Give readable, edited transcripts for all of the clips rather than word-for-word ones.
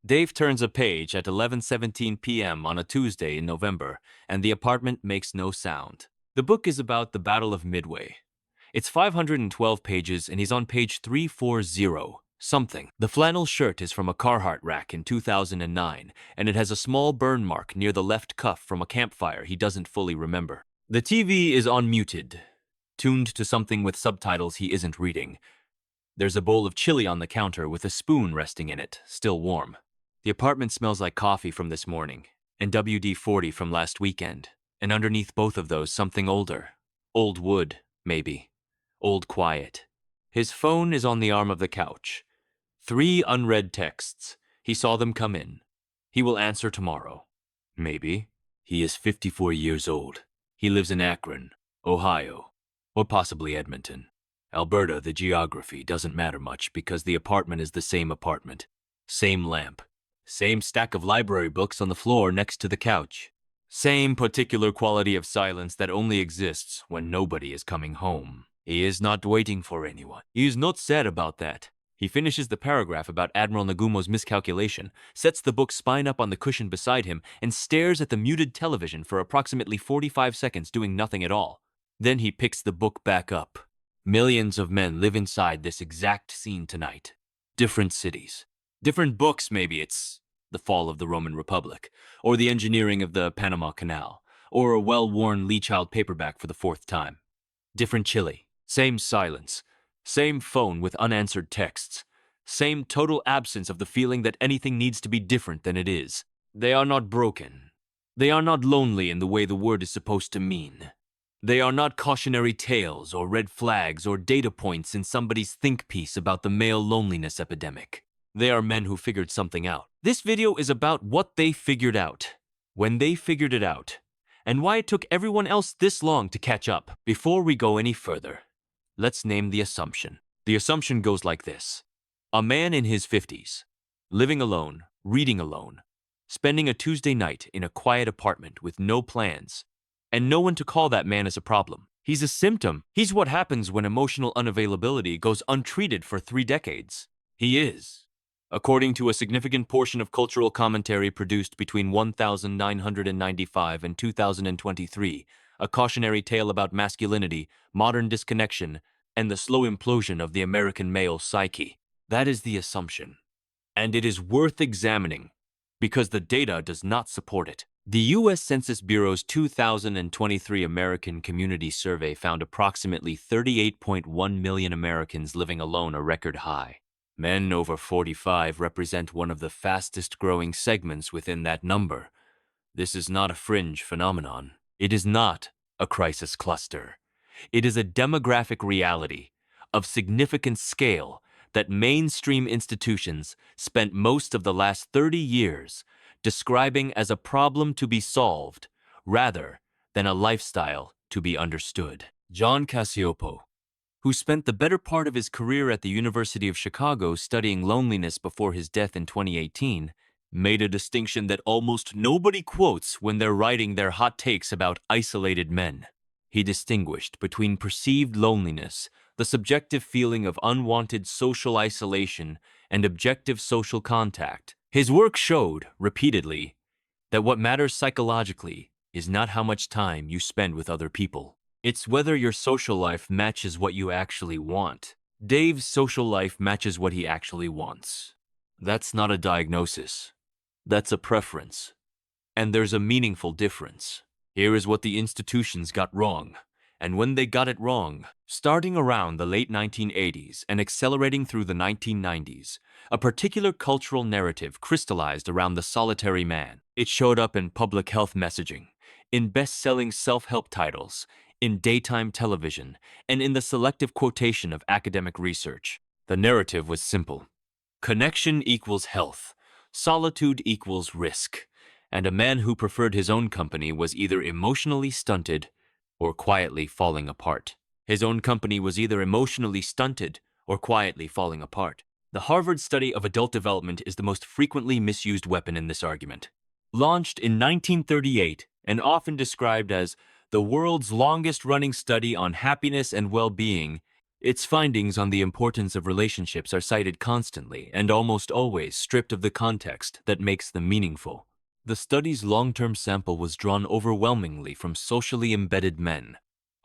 Dave turns a page at 11:17 p.m. on a Tuesday in November, and the apartment makes no sound. The book is about the Battle of Midway. It's 512 pages, and he's on page 340 something. The flannel shirt is from a Carhartt rack in 2009, and it has a small burn mark near the left cuff from a campfire he doesn't fully remember. The TV is unmuted, tuned to something with subtitles he isn't reading. There's a bowl of chili on the counter with a spoon resting in it, still warm. The apartment smells like coffee from this morning, and WD-40 from last weekend, and underneath both of those something older. Old wood, maybe. Old quiet. His phone is on the arm of the couch. 3 unread texts. He saw them come in. He will answer tomorrow. Maybe. He is 54 years old. He lives in Akron, Ohio, or possibly Edmonton. Alberta, the geography doesn't matter much because the apartment is the same apartment. Same lamp. Same stack of library books on the floor next to the couch. Same particular quality of silence that only exists when nobody is coming home. He is not waiting for anyone. He is not sad about that. He finishes the paragraph about Admiral Nagumo's miscalculation, sets the book spine up on the cushion beside him, and stares at the muted television for approximately 45 seconds doing nothing at all. Then he picks the book back up. Millions of men live inside this exact scene tonight. Different cities. Different books, maybe it's The Fall of the Roman Republic, or The Engineering of the Panama Canal, or a well-worn Lee Child paperback for the 4th time. Different chili. Same silence. Same phone with unanswered texts. Same total absence of the feeling that anything needs to be different than it is. They are not broken. They are not lonely in the way the word is supposed to mean. They are not cautionary tales or red flags or data points in somebody's think piece about the male loneliness epidemic. They are men who figured something out. This video is about what they figured out, when they figured it out, and why it took everyone else this long to catch up. Before we go any further, let's name the assumption. The assumption goes like this. A man in his 50s, living alone, reading alone, spending a Tuesday night in a quiet apartment with no plans, and no one to call that man as a problem. He's a symptom. He's what happens when emotional unavailability goes untreated for 3 decades. He is, according to a significant portion of cultural commentary produced between 1995 and 2023, a cautionary tale about masculinity, modern disconnection, and the slow implosion of the American male psyche. That is the assumption. And it is worth examining, because the data does not support it. The U.S. Census Bureau's 2023 American Community Survey found approximately 38.1 million Americans living alone, a record high. Men over 45 represent one of the fastest growing segments within that number. This is not a fringe phenomenon. It is not a crisis cluster. It is a demographic reality of significant scale that mainstream institutions spent most of the last 30 years describing as a problem to be solved rather than a lifestyle to be understood. John Cacioppo, who spent the better part of his career at the University of Chicago studying loneliness before his death in 2018, made a distinction that almost nobody quotes when they're writing their hot takes about isolated men. He distinguished between perceived loneliness, the subjective feeling of unwanted social isolation, and objective social contact. His work showed, repeatedly, that what matters psychologically is not how much time you spend with other people. It's whether your social life matches what you actually want. Dave's social life matches what he actually wants. That's not a diagnosis. That's a preference. And there's a meaningful difference. Here is what the institutions got wrong. And when they got it wrong, starting around the late 1980s and accelerating through the 1990s, a particular cultural narrative crystallized around the solitary man. It showed up in public health messaging, in best-selling self-help titles, in daytime television, and in the selective quotation of academic research. The narrative was simple. Connection equals health. Solitude equals risk. And a man who preferred his own company was either emotionally stunted or quietly falling apart. His own company was either emotionally stunted or quietly falling apart. The Harvard study of adult development is the most frequently misused weapon in this argument. Launched in 1938 and often described as the world's longest-running study on happiness and well-being, Its findings on the importance of relationships are cited constantly and almost always stripped of the context that makes them meaningful. The study's long-term sample was drawn overwhelmingly from socially embedded men,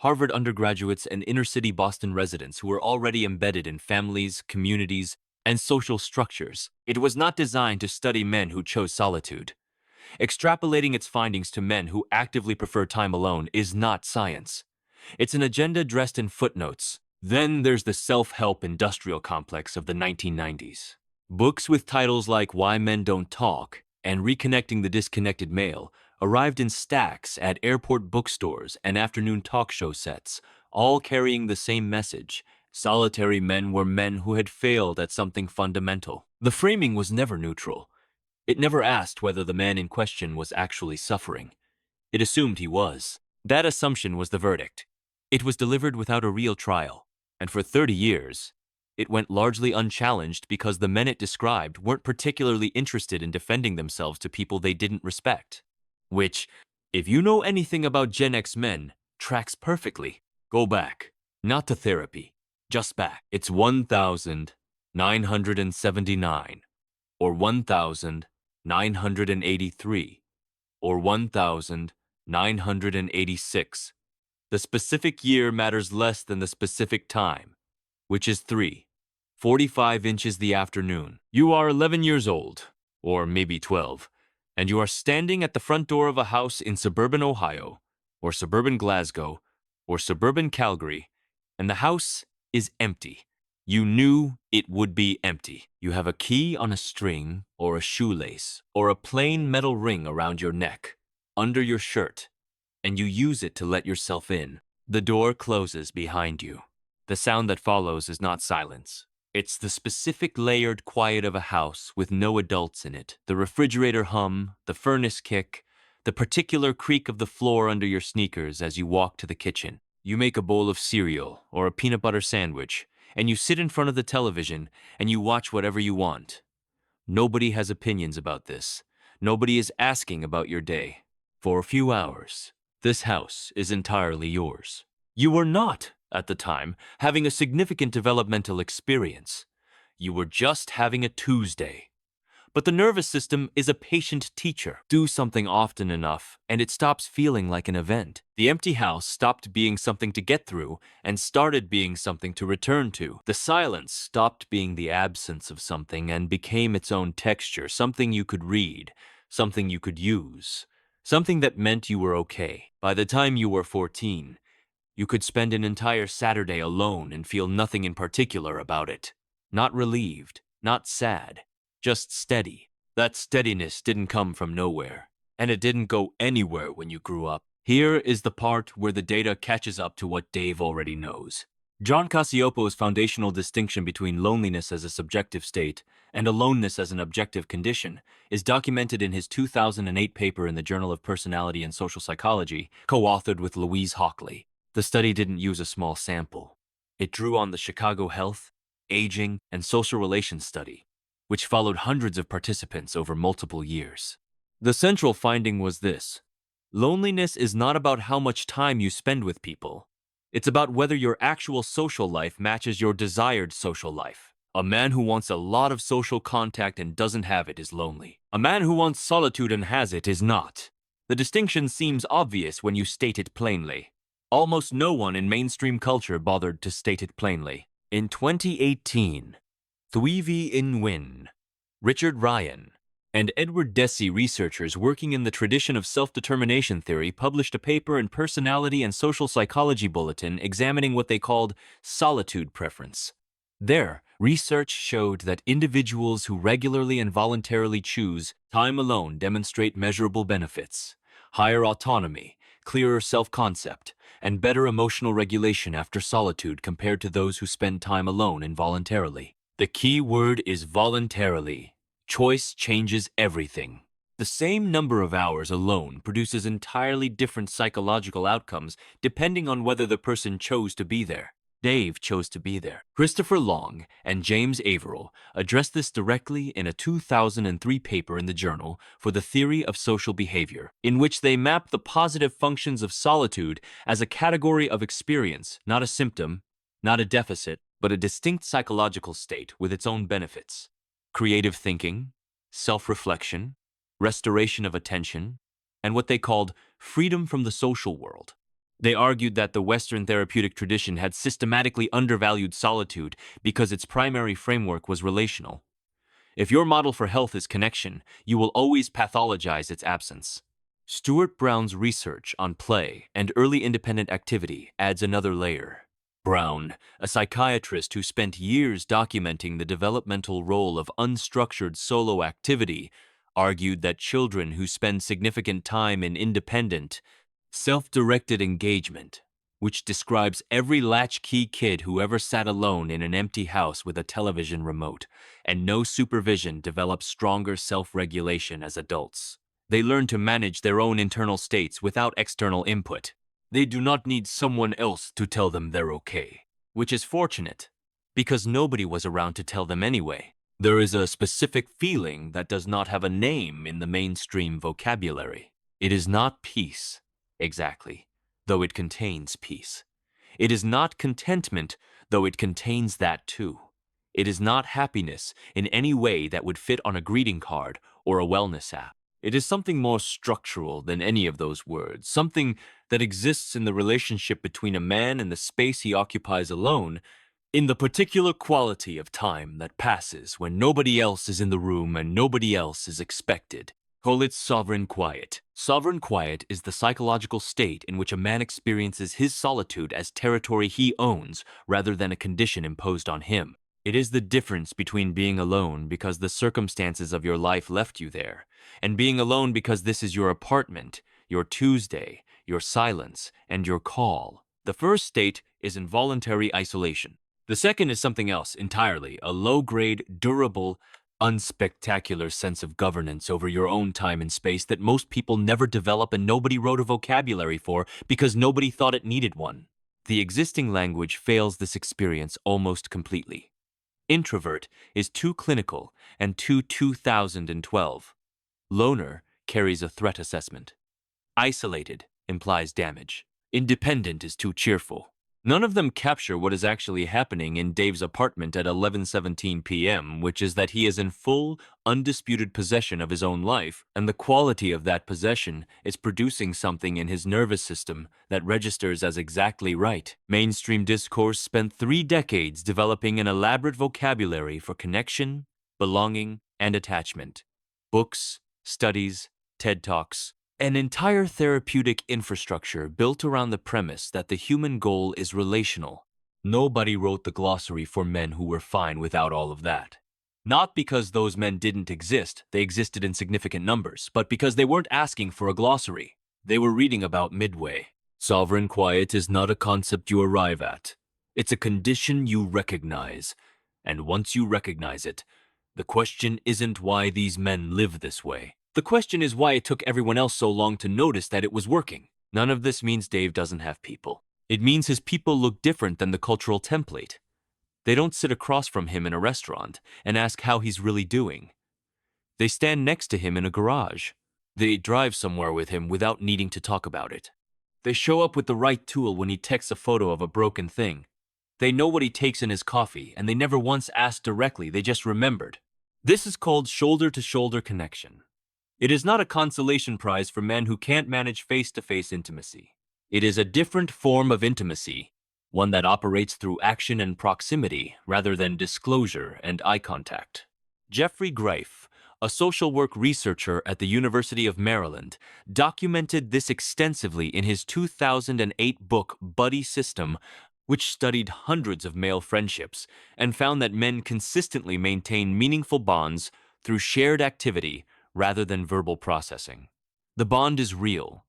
Harvard undergraduates and inner-city Boston residents who were already embedded in families, communities, and social structures. It was not designed to study men who chose solitude. Extrapolating its findings to men who actively prefer time alone is not science. It's an agenda dressed in footnotes. Then there's the self-help industrial complex of the 1990s. Books with titles like Why Men Don't Talk and Reconnecting the Disconnected Male arrived in stacks at airport bookstores and afternoon talk show sets, all carrying the same message. Solitary men were men who had failed at something fundamental. The framing was never neutral. It never asked whether the man in question was actually suffering. It assumed he was. That assumption was the verdict. It was delivered without a real trial, and for 30 years, it went largely unchallenged because the men it described weren't particularly interested in defending themselves to people they didn't respect. Which, if you know anything about Gen X men, tracks perfectly. Go back. Not to therapy. Just back. It's 1,979, or 1,983, or 1,986. The specific year matters less than the specific time, which is 3:45 inches the afternoon. You are 11 years old, or maybe 12, and you are standing at the front door of a house in suburban Ohio, or suburban Glasgow, or suburban Calgary, and the house is empty. You knew it would be empty. You have a key on a string, or a shoelace, or a plain metal ring around your neck, under your shirt, and you use it to let yourself in. The door closes behind you. The sound that follows is not silence. It's the specific layered quiet of a house with no adults in it, the refrigerator hum, the furnace kick, the particular creak of the floor under your sneakers as you walk to the kitchen. You make a bowl of cereal or a peanut butter sandwich, and you sit in front of the television and you watch whatever you want. Nobody has opinions about this. Nobody is asking about your day. For a few hours, this house is entirely yours. You were not, at the time, having a significant developmental experience. You were just having a Tuesday. But the nervous system is a patient teacher. Do something often enough, and it stops feeling like an event. The empty house stopped being something to get through and started being something to return to. The silence stopped being the absence of something and became its own texture, something you could read, something you could use, something that meant you were okay. By the time you were 14, you could spend an entire Saturday alone and feel nothing in particular about it. Not relieved, not sad, just steady. That steadiness didn't come from nowhere, and it didn't go anywhere when you grew up. Here is the part where the data catches up to what Dave already knows. John Cacioppo's foundational distinction between loneliness as a subjective state and aloneness as an objective condition is documented in his 2008 paper in the Journal of Personality and Social Psychology, co-authored with Louise Hockley. The study didn't use a small sample. It drew on the Chicago Health, Aging, and Social Relations Study, which followed hundreds of participants over multiple years. The central finding was this: loneliness is not about how much time you spend with people. It's about whether your actual social life matches your desired social life. A man who wants a lot of social contact and doesn't have it is lonely. A man who wants solitude and has it is not. The distinction seems obvious when you state it plainly. Almost no one in mainstream culture bothered to state it plainly. In 2018, Thuy Nguyen, Richard Ryan, and Edward Deci, researchers working in the tradition of self-determination theory, published a paper in Personality and Social Psychology Bulletin examining what they called solitude preference. Their research showed that individuals who regularly and voluntarily choose time alone demonstrate measurable benefits: higher autonomy, clearer self-concept, and better emotional regulation after solitude compared to those who spend time alone involuntarily. The key word is voluntarily. Choice changes everything. The same number of hours alone produces entirely different psychological outcomes depending on whether the person chose to be there. Dave chose to be there. Christopher Long and James Averill addressed this directly in a 2003 paper in the Journal for the Theory of Social Behavior, in which they mapped the positive functions of solitude as a category of experience, not a symptom, Not a deficit, but a distinct psychological state with its own benefits. Creative thinking, self-reflection, restoration of attention, and what they called freedom from the social world. They argued that the Western therapeutic tradition had systematically undervalued solitude because its primary framework was relational. If your model for health is connection, you will always pathologize its absence. Stuart Brown's research on play and early independent activity adds another layer. Brown, a psychiatrist who spent years documenting the developmental role of unstructured solo activity, argued that children who spend significant time in independent, self-directed engagement, which describes every latchkey kid who ever sat alone in an empty house with a television remote and no supervision, develops stronger self-regulation as adults. They learn to manage their own internal states without external input. They do not need someone else to tell them they're okay, which is fortunate, because nobody was around to tell them anyway. There is a specific feeling that does not have a name in the mainstream vocabulary. It is not peace, exactly, though it contains peace. It is not contentment, though it contains that too. It is not happiness in any way that would fit on a greeting card or a wellness app. It is something more structural than any of those words, something that exists in the relationship between a man and the space he occupies alone, in the particular quality of time that passes when nobody else is in the room and nobody else is expected. Call it sovereign quiet. Sovereign quiet is the psychological state in which a man experiences his solitude as territory he owns rather than a condition imposed on him. It is the difference between being alone because the circumstances of your life left you there, and being alone because this is your apartment, your Tuesday, your silence, and your call. The first state is involuntary isolation. The second is something else entirely, a low-grade, durable, unspectacular sense of governance over your own time and space that most people never develop and nobody wrote a vocabulary for because nobody thought it needed one. The existing language fails this experience almost completely. Introvert is too clinical and too 2012. Loner carries a threat assessment. Isolated implies damage. Independent is too cheerful. None of them capture what is actually happening in Dave's apartment at 11:17 p.m., which is that he is in full, undisputed possession of his own life, and the quality of that possession is producing something in his nervous system that registers as exactly right. Mainstream discourse spent 3 decades developing an elaborate vocabulary for connection, belonging, and attachment. Books, studies, TED Talks, an entire therapeutic infrastructure built around the premise that the human goal is relational. Nobody wrote the glossary for men who were fine without all of that. Not because those men didn't exist, they existed in significant numbers, but because they weren't asking for a glossary. They were reading about Midway. Sovereign quiet is not a concept you arrive at. It's a condition you recognize. And once you recognize it, the question isn't why these men live this way. The question is why it took everyone else so long to notice that it was working. None of this means Dave doesn't have people. It means his people look different than the cultural template. They don't sit across from him in a restaurant and ask how he's really doing. They stand next to him in a garage. They drive somewhere with him without needing to talk about it. They show up with the right tool when he texts a photo of a broken thing. They know what he takes in his coffee, and they never once asked directly, they just remembered. This is called shoulder-to-shoulder connection. It is not a consolation prize for men who can't manage face-to-face intimacy. It is a different form of intimacy, one that operates through action and proximity rather than disclosure and eye contact. Jeffrey Greif, a social work researcher at the University of Maryland, documented this extensively in his 2008 book Buddy System, which studied hundreds of male friendships and found that men consistently maintain meaningful bonds through shared activity rather than verbal processing. The bond is real.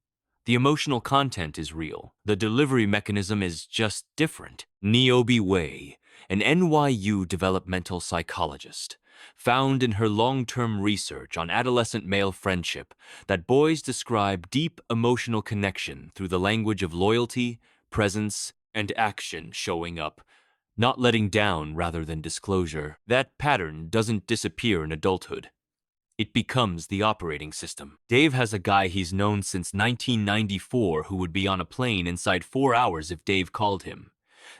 The emotional content is real. The delivery mechanism is just different. Niobe Way, an NYU developmental psychologist, found in her long-term research on adolescent male friendship that boys describe deep emotional connection through the language of loyalty, presence, and action showing up, not letting down rather than disclosure. That pattern doesn't disappear in adulthood. It becomes the operating system. Dave has a guy he's known since 1994 who would be on a plane inside 4 hours if Dave called him.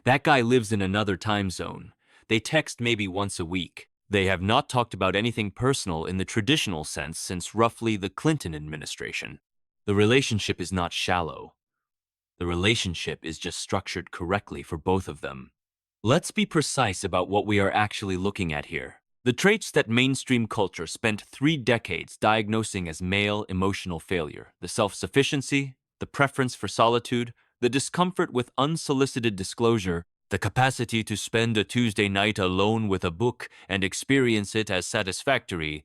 That guy lives in another time zone. They text maybe once a week. They have not talked about anything personal in the traditional sense since roughly the Clinton administration. The relationship is not shallow. The relationship is just structured correctly for both of them. Let's be precise about what we are actually looking at here. The traits that mainstream culture spent 3 decades diagnosing as male emotional failure, the self-sufficiency, the preference for solitude, the discomfort with unsolicited disclosure, the capacity to spend a Tuesday night alone with a book and experience it as satisfactory,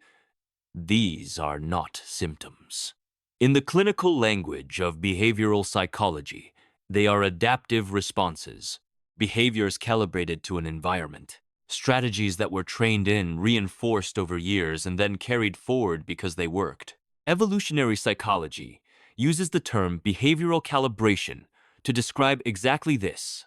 these are not symptoms. In the clinical language of behavioral psychology, they are adaptive responses, behaviors calibrated to an environment, strategies that were trained in, reinforced over years, and then carried forward because they worked. Evolutionary psychology uses the term behavioral calibration to describe exactly this: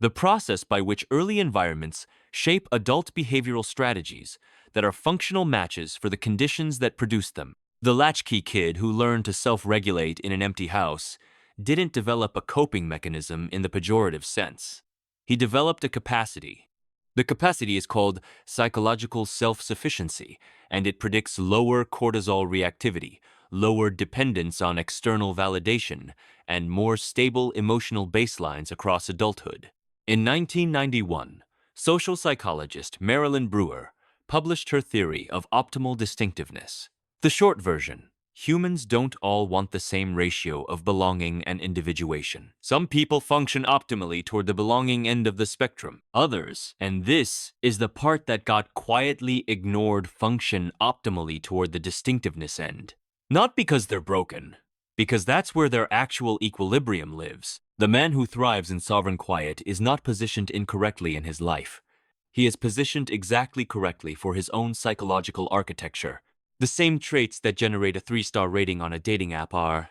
the process by which early environments shape adult behavioral strategies that are functional matches for the conditions that produce them. The latchkey kid who learned to self-regulate in an empty house didn't develop a coping mechanism in the pejorative sense. He developed a capacity. The capacity is called psychological self-sufficiency, and it predicts lower cortisol reactivity, lower dependence on external validation, and more stable emotional baselines across adulthood. In 1991, social psychologist Marilyn Brewer published her theory of optimal distinctiveness. The short version: humans don't all want the same ratio of belonging and individuation. Some people function optimally toward the belonging end of the spectrum. Others, and this is the part that got quietly ignored, function optimally toward the distinctiveness end. Not because they're broken, because that's where their actual equilibrium lives. The man who thrives in sovereign quiet is not positioned incorrectly in his life. He is positioned exactly correctly for his own psychological architecture. The same traits that generate a 3-star rating on a dating app are,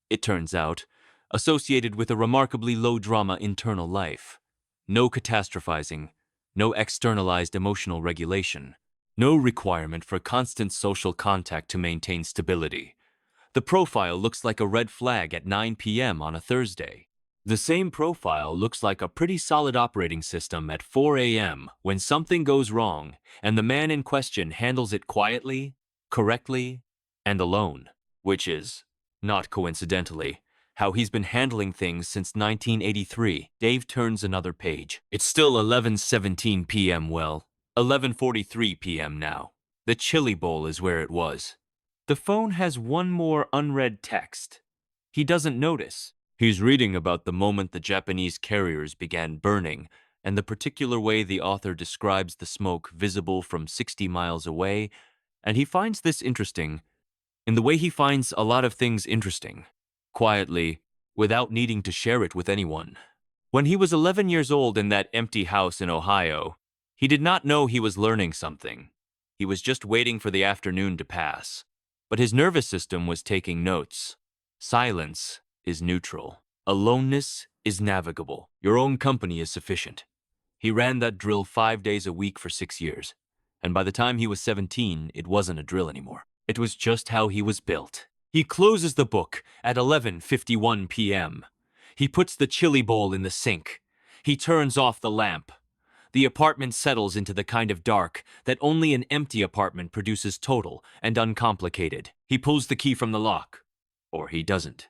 it turns out, associated with a remarkably low-drama internal life. No catastrophizing, no externalized emotional regulation, no requirement for constant social contact to maintain stability. The profile looks like a red flag at 9 p.m. on a Thursday. The same profile looks like a pretty solid operating system at 4 a.m. when something goes wrong, and the man in question handles it quietly, correctly, and alone, which is, not coincidentally, how he's been handling things since 1983. Dave turns another page. It's still 11:17 p.m. Well, 11:43 p.m. now. The chili bowl is where it was. The phone has one more unread text. He doesn't notice. He's reading about the moment the Japanese carriers began burning, and the particular way the author describes the smoke visible from 60 miles away, and he finds this interesting in the way he finds a lot of things interesting, quietly, without needing to share it with anyone. When he was 11 years old in that empty house in Ohio, he did not know he was learning something. He was just waiting for the afternoon to pass. But his nervous system was taking notes. Silence is neutral. Aloneness is navigable. Your own company is sufficient. He ran that drill 5 days a week for 6 years. And by the time he was 17, it wasn't a drill anymore. It was just how he was built. He closes the book at 11:51 p.m. He puts the chili bowl in the sink. He turns off the lamp. The apartment settles into the kind of dark that only an empty apartment produces, total and uncomplicated. He pulls the key from the lock. Or he doesn't.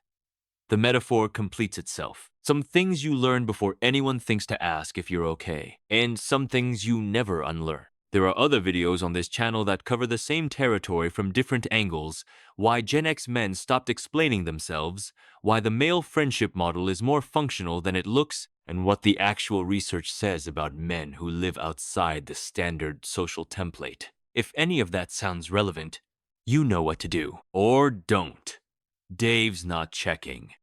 The metaphor completes itself. Some things you learn before anyone thinks to ask if you're okay, and some things you never unlearn. There are other videos on this channel that cover the same territory from different angles: why Gen X men stopped explaining themselves, why the male friendship model is more functional than it looks, and what the actual research says about men who live outside the standard social template. If any of that sounds relevant, you know what to do. Or don't. Dave's not checking.